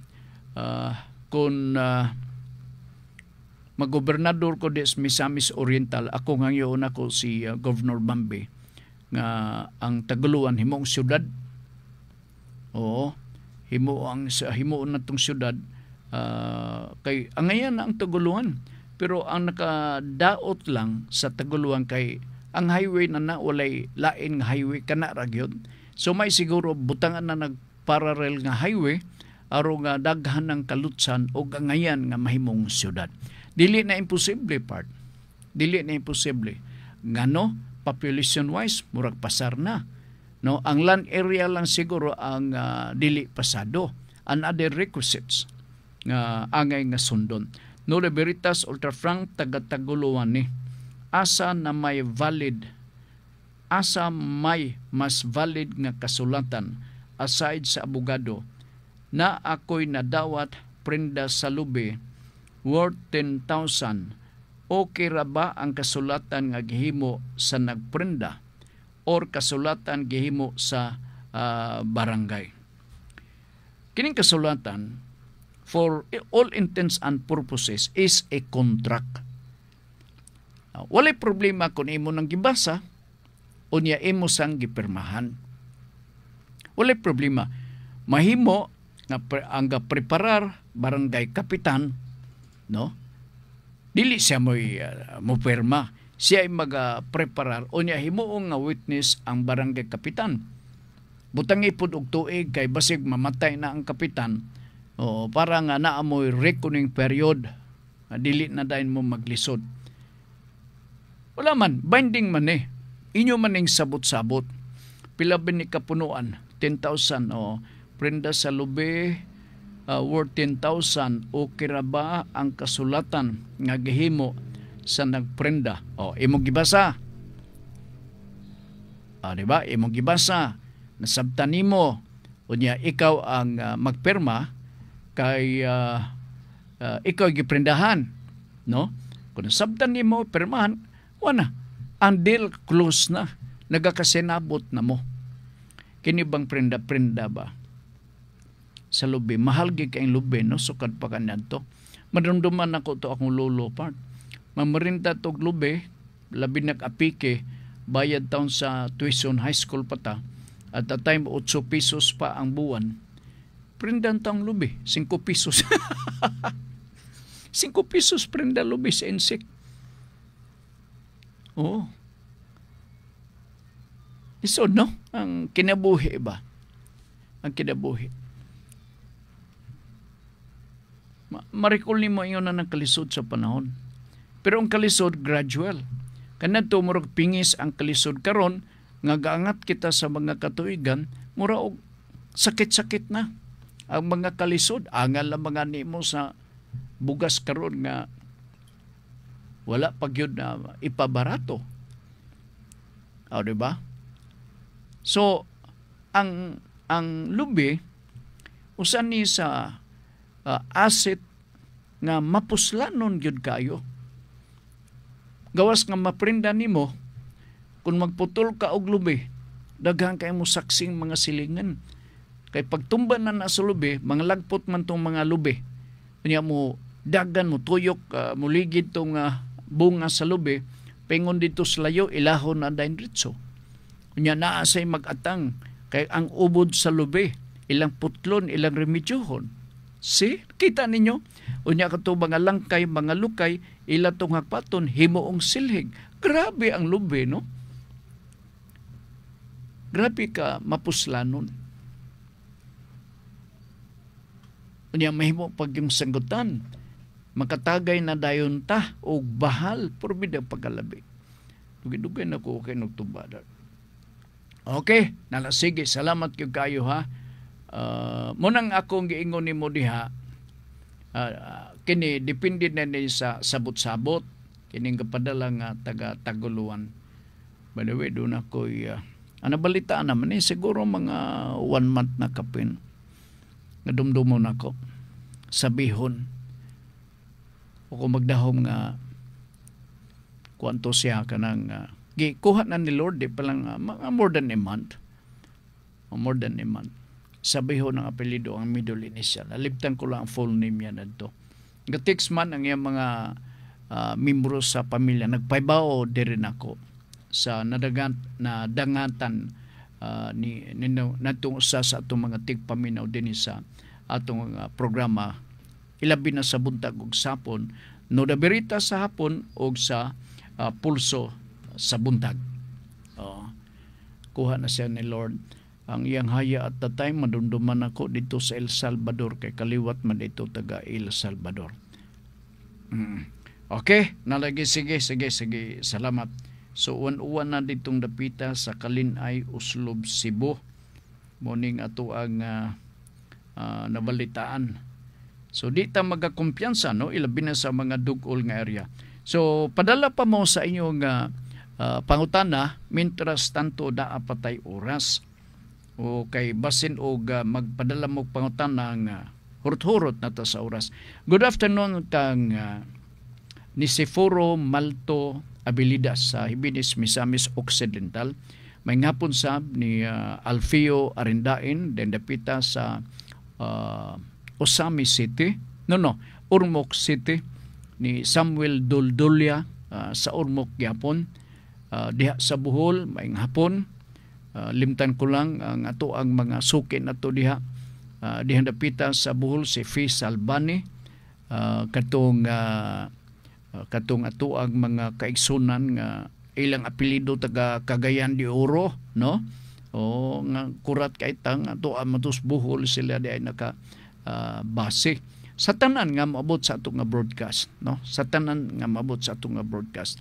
kung magobernador ko des Misamis Oriental, ako ngayon ako si Governor Bambi nga ang Taguluan himong syudad. Oo, himuon na tong syudad kay angayan na ang Taguluan. Pero ang nakadaot lang sa Taguluan kay ang highway na walay lain nga highway kana ra gyud. So may siguro butangan na nagparallel nga highway aron nga daghan ng kalutsan o angayan nga mahimong syudad. Dili na imposible part. Dili na imposible. Ngano population wise murag pasar na. No, ang land area lang siguro ang dili pasado. And other requisites nga angay nga sundon. No Veritas Ultrafranc taga-Taguluan ni. Asa may mas valid nga kasulatan aside sa abogado na ako'y nadawat prenda sa lubi worth 10,000. Okay ra ba ang kasulatan nga gihimo sa nagprenda or kasulatan gihimo sa barangay? Kining kasulatan for all intents and purposes is a contract. Walay problema kung imo nang gibasa o niya imo sang gipirmahan. Walay problema. Mahimo nga ang preparar barangay kapitan, no? Dili siya mo pirma. Siya ay mag-preparar o niya himuong nga witness ang barangay kapitan. Butang ipod og tuig kay basig mamatay na ang kapitan. O para nga naamoy reckoning period, dili na dayon mo maglisod. Wala man, binding man Inyo man ning sabot-sabot. Pila ba ni kapunuan? 10,000 o prenda sa lubi worth 10,000 o kira ba ang kasulatan nga gihimo sa nagprenda? O imong gibasa. Diba? Imong gibasa. Nasabtan nimo. Unya ikaw ang magpirma kay ikaw giprendahan, no? Kung nasabtan nimo pirmahan, wala, ang deal close na, nagakasenabot na mo. Kini bang prenda ba sa lubi? Mahal gid kay lubi, no? Sukad pa kanyan to. Madumduman ako to akong lolo part. Mamarinta tog lubi, labi nag-apike, bayad taon sa tuition high school pa ta. At the time 8 pesos pa ang buwan. Prendan taong lubi, 5 pesos. 5 pesos prenda lubi sa insect. Oh. Isod, no? Ang kinabuhi ba? Ang kinabuhi. Marikul ni mo yun na ng kalisod sa panahon. Pero ang kalisod, gradual. Kana tumurog pingis ang kalisod karon nga gaangat kita sa mga katuigan, mura og sakit-sakit na. Ang mga kalisod, angal lang mga nimo sa bugas karon nga wala pa gyud na ipabarato. O, diba? So, ang lubi, usan ni sa asset nga mapuslanon gyud kayo. Gawas nga maprinda nimo, kung magputol ka og lubi, daghan kay mo saksing mga silingan. Kay pagtumba na sa lubi, mga lagpot man tong mga lubi. Kanya mo dagan mo tuyok, muligid tong bunga sa lubi, pengon dito sa layo, ilahon na dayon ritso. Kanya naasay mag-atang, kay ang ubod sa lubi, ilang putlon, ilang remedyohon. See? Kita ninyo? Unya kato mga langkay, mga lukay, ila tong hakpaton, himuong silhig. Grabe ang lubi, no? Grabe ka mapuslanon. Unya mahimo pag yung sanggutan, makatagay na dayon ta o bahal, purbida pagkalabi. Dugay-dugay na ko okay nagtubadar. Okay, nalasige, salamat kayo kayo ha. Munang akong giingon ni mo diha, kini depende na ni sa sabot-sabot, kining kapadala nga taga-Taguluan. By the way, doon ako anabalitaan naman siguro mga 1 month na kapin. Nadumdumon ako sa bihon. O kung magdahom nga kwanto siya ka ng kuha na ni Lord palang more than a month. More than a month. Sa bihon ng apelido ang middle initial. Alibtan ko lang ang full name yan na ito. Nga-text man ang iyang mga membro sa pamilya nagpaybao diri nako sa nadangatan ni natong usa sa atong mga tigpaminaw dinhi sa atong programa ilabi na sa buntag ug sapon Nuda Veritas sa hapon ug sa pulso sa buntag. Kuha na siya ni Lord ang iyang haya at the time madumduman ako dito sa El Salvador kay kaliwat man dito taga El Salvador. Okay, nalagi sige, salamat. So uwan na ditong dapita sa Kalinay, Uslob, Cebu. Morning ato ang nabalitaan. So di ta magakumpiyansa no, ilabi na sa mga dugol nga area. So padala pa mo sa inyong pangutana mintras tanto daa patay oras. O kay basin og magpadala mo pangutana nga hurot-hurot na ta sa oras. Good afternoon kang ni Seforo Malto Abilidas sa Hibinis, Misamis Occidental. May ngapon sab ni Alfio Arindain den dapita sa Osami City. Ormoc City ni Samuel Duldulia sa Ormoc gyapon. Diha sa Bohol may ngapon. Limtan ko lang ang ato ang mga suki nato diha. Diha dapita sa Bohol si Fiz Albani katong ato ang mga kaigsunan nga ilang apelyido taga Cagayan de Oro no o nga kurat kay tang ato ang matus Bohol sila di ay naka base sa tanan nga maabot sa ato nga broadcast no sa tanan nga maabot sa ato nga broadcast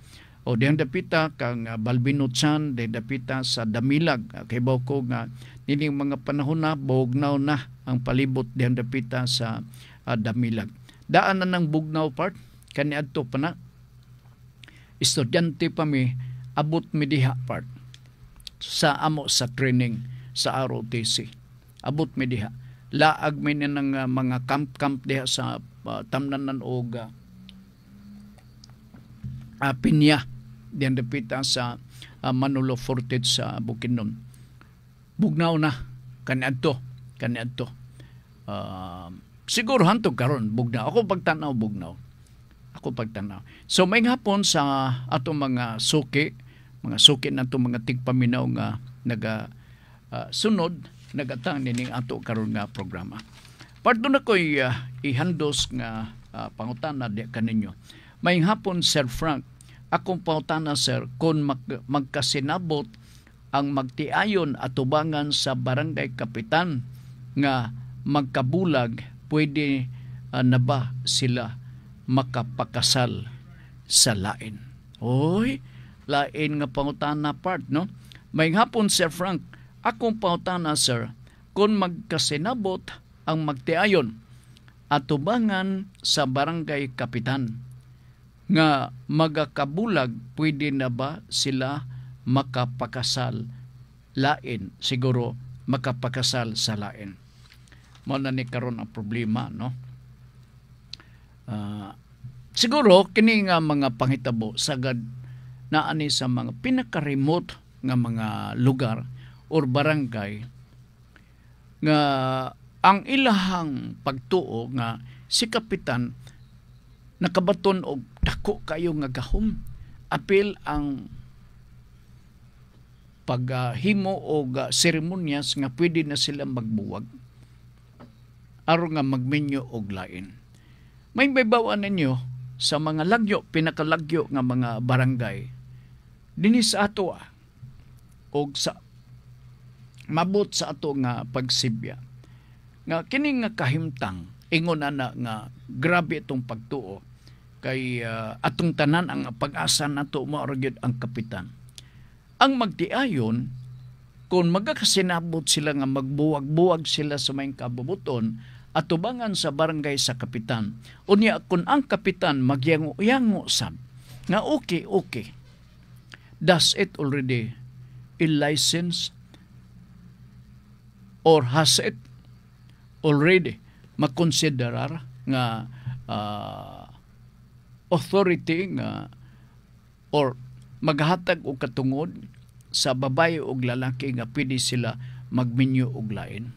o diyan dapita kang Balbinotsan de dapita sa Damilag kay ko nga nining mga panahon na bugnaw na ang palibot diyan dapita sa Damilag daan na ng bugnaw part kaniadto pa na estudyante pa mi abot mi diha part sa amo sa training sa ROTC abot mi diha laag mi ng mga camp diha sa tamnanan og Pinya diyan dapita sa Manolo Fortid sa Bukidnon bugnaw na kaniadto siguro hantog karon bugnaw ako pagtanaw bugnaw. So may hapon sa ato mga suki na ato mga tigpaminaw nga sunod nagatang nining ato karon nga programa. Parto na ko'y ihandos nga pangutana di kaninyo. May hapon Sir Frank, akong pangutana sir, kung magkasinabot ang magtiayon atubangan sa barangay kapitan nga magkabulag, pwede na ba sila makapakasal sa lain? Oy, lain nga pangutana part, no? May hapon, Sir Frank, akong pangutana, sir, kung magkasinabot ang magtiayon atubangan sa barangay kapitan nga magakabulag, pwede na ba sila makapakasal lain? Siguro makapakasal sa lain. Muna ni karon ang problema, no? Siguro kini nga mga panghitabo sagad na ani sa mga pinaka-remote nga mga lugar or barangay nga ang ilahang pagtuo nga si kapitan nakabaton og dako kayo nga gahom apil ang paghimo og seremonyas nga pwede na sila magbuwag aron nga magmenyo og lain. May baybawaan ninyo sa mga lagyo, pinakalagyo nga mga barangay dinhi sa ato o sa mabot sa ato nga pagsibya nga kini nga kahimtang ingon ana nga grabe itong pagtuo kay atong tanan ang pag-asa nato mao gyud ang kapitan. Ang magtiayon kung magakasinabot sila nga magbuwag-buwag sila sa may kabubuton atubangan sa barangay sa kapitan. Unya kung ang kapitan magyango-yango sab nga okay. Does it already licensed or has it already makonsiderar nga authority nga or maghatag og katungod sa babae og lalaki nga pwede sila magminyo og lain?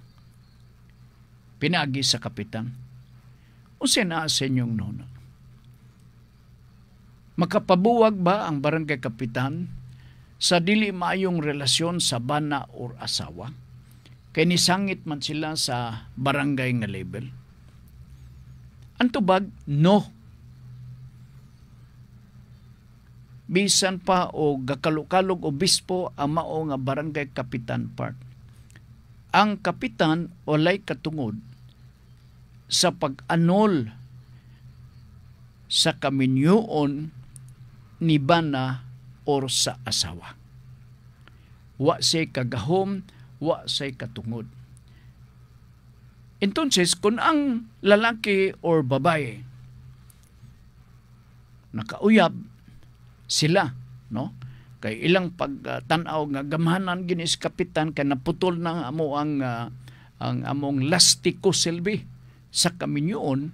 Pinagi sa kapitan. Unsa naa sa inyong nono? Makapabuwag ba ang barangay kapitan sa dili maayong relasyon sa bana or asawa? Kay nisangit man sila sa barangay nga label. Ang tubag, no. Bisan pa o gakalukalog obispo ang mao nga barangay kapitan part. Ang kapitan walay katungod sa pag-anol sa kaminyoon ni bana or sa asawa. Wa say kagahom, wa say katungod. Entonces, kung ang lalaki or babae nakauyab sila, no? Kay ilang pagtanaw nga gamahanan gini sa kapitan kay naputol na amo ang among lastiko silbi sa kaminyoon.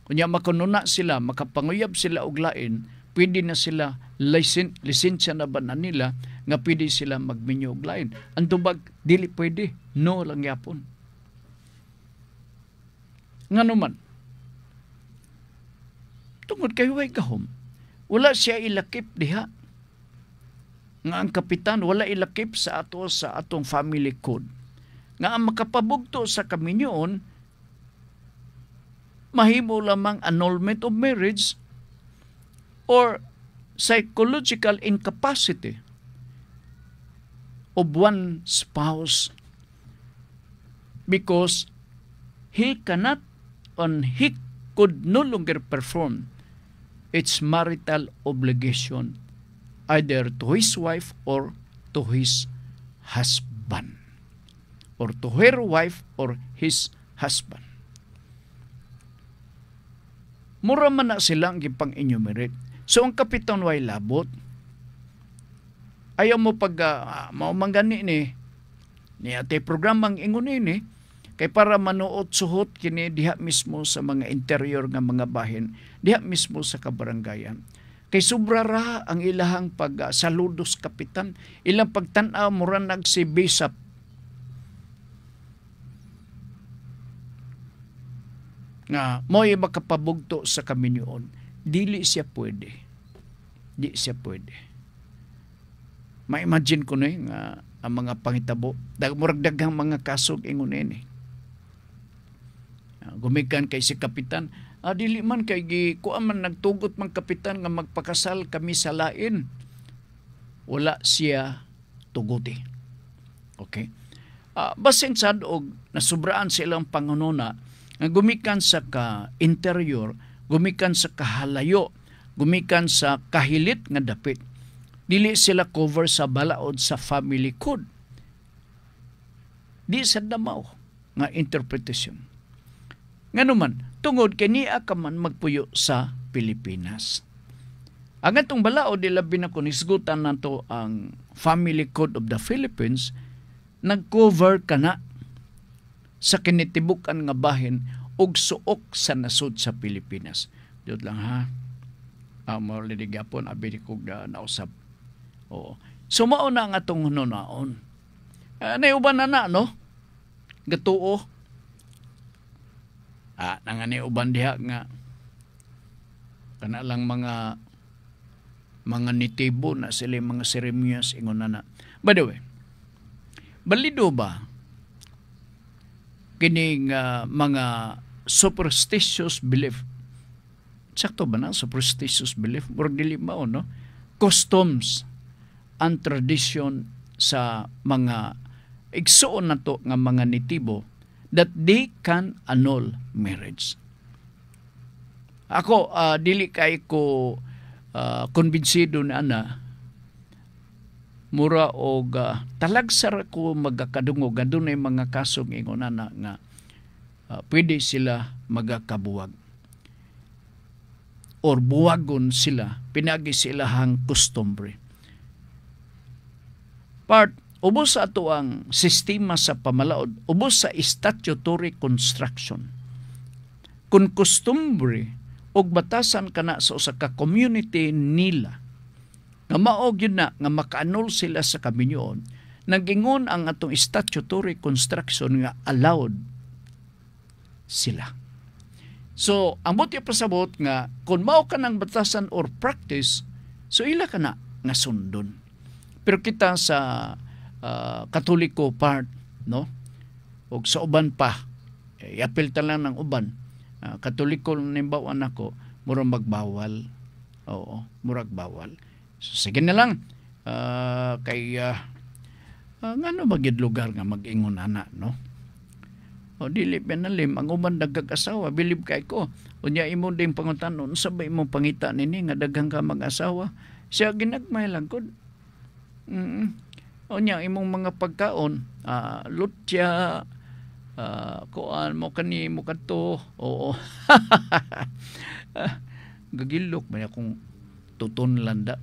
Kunya makununa sila, makapanguyab sila og lain, pwede na sila lisensya na ba na nila nga pwede sila magminyo og lain. Ang tubag dili pwede, no lang yapon. Nganuman, tungod kay way gahom, wala siya ilakip diha. Nga ang kapitan wala ilakip sa atong family code. Nga ang makapabugto sa kaminyoon, mahimo lamang annulment of marriage or psychological incapacity of one spouse because he cannot and he could no longer perform its marital obligation either to his wife or to his husband or to her wife or his husband. Mura man na silang gipang-enumerate. So ang kapitan way labot, ayaw mo pag maumangani ni ate programang ingon ini kay para manuot suhot kini diha mismo sa mga interior nga mga bahin, diha mismo sa kabarangayan. Kay sobra ra ang ilahang saludos kapitan, ilang pagtan-aw mura nagsibisap. Nga mo'y makapabugto sa kaminyoon, dili siya pwede. Di siya pwede. Ma-imagine ko nga ang mga pangitabo, muragdaghang mga kasog ingon ini. Gumikan kay si kapitan, dili man kay kuan man nagtugot man kapitan nga magpakasal kami sa lain. Wala siya tuguti. Okay? Basin sad og nasubraan silang pangununa nga gumikan sa ka-interior, gumikan sa kahalayo, gumikan sa kahilit nga dapit. Dili sila cover sa balaod sa family code. Di sa damaw nga interpretation. Nganuman, tungod kay niya ka man magpuyo sa Pilipinas. Ang atong balaod labi na kung isgutan nato ang Family Code of the Philippines, nag-cover ka na sa kinitibukan nga bahin og suok sa nasud sa Pilipinas. Diyot lang ha. Mo lidigapon abi ko nausab. Oo. So mao na ang atong hunonaon. Naiuban na no? Gatuo. Nangani uban diha nga kana lang mga nitibo na sila mga seremonyas ingon na. By the way, balido ba kining mga superstitious belief? Sakto ba na superstitious belief? Or dili mao no? Customs and tradition sa mga igsuon nato nga mga nitibo that they can annul marriage. Ako, dili kay ko konbinsido na mura og talagsar ko magakadungog adunay mga kasong ingon na nga pwede sila magakabuwag or buwagon sila pinagi silahang customary. Part ubos sa ato ang sistema sa pamalaod, ubos sa statutory construction. Kung customary og batasan kana sa usa ka community nila, nga maog yun na nga makaanol sila sa kaminyoon, nagingon ang atong statutory construction nga allowed sila. So, ang buti pasabot nga, kung mao ka ng batasan or practice, so ila ka na nga sundon. Pero kita sa Katoliko part, no? O sa uban pa, i-apel ta lang ng uban. Katoliko nimbawan ako, murag magbawal. Oo, murag bawal. So, sige na lang. Ngano bagid lugar nga mag-ingon ana, no? O dili penalim ang uban dagag-asawa, bilib kay ko. Unya imo ding pangutanon sabay mo pangita nini nga daghang ka mag-asawa. Siya ginagmay lang ko. Unya imong mga pagkaon, lutya, kuan mo kani mo kadto. Oo. Gagilok man akong tuton landa.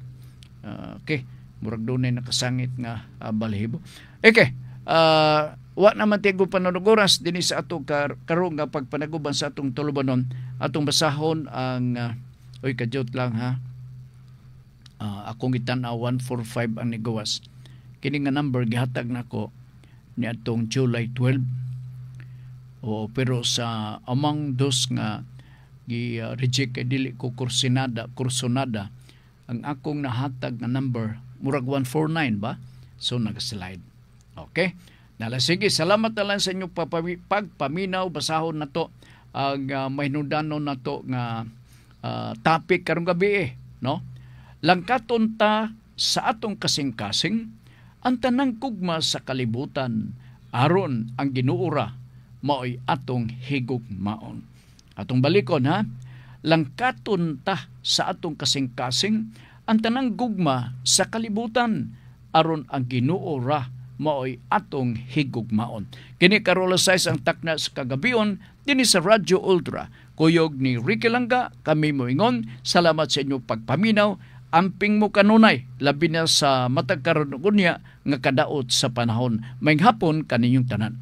Okay, murag dunay nakasangit nga balhibo. Okay, wa naman tigo pananugoras dinhi sa ato karong nga pagpanaguban sa atong tulubanon, atong basahon ang oy kadyot lang ha. Akong gitan-aw 145 ang nigawas. Kini nga number gihatag nako ni atong July 12. Pero sa among dos nga reject kay dili ko kursonada ang akong nahatag nga number murag 149 ba? So nag-slide. Okay? Nala sige, salamat na lang sa inyong pagpaminaw, basahon na to ang mahinudanon na to nga topic karong gabi no? Langkaton ta sa atong kasing-kasing ang tanang kugma sa kalibutan aron ang ginuura maoy atong higugmaon. Atong balikon ha, langkaton ta sa atong kasing-kasing ang tanang gugma sa kalibutan aron ang ginuura maoy atong higugmaon. Kini karola size ang takna sa kagabion dinhi sa Radyo Ultra. Kuyog ni Ricky Langga, kami moingon, salamat sa inyong pagpaminaw. Amping mo kanunay, labi na sa matag karon unya nga kadaot sa panahon. Maayong hapon kaninyong tanan.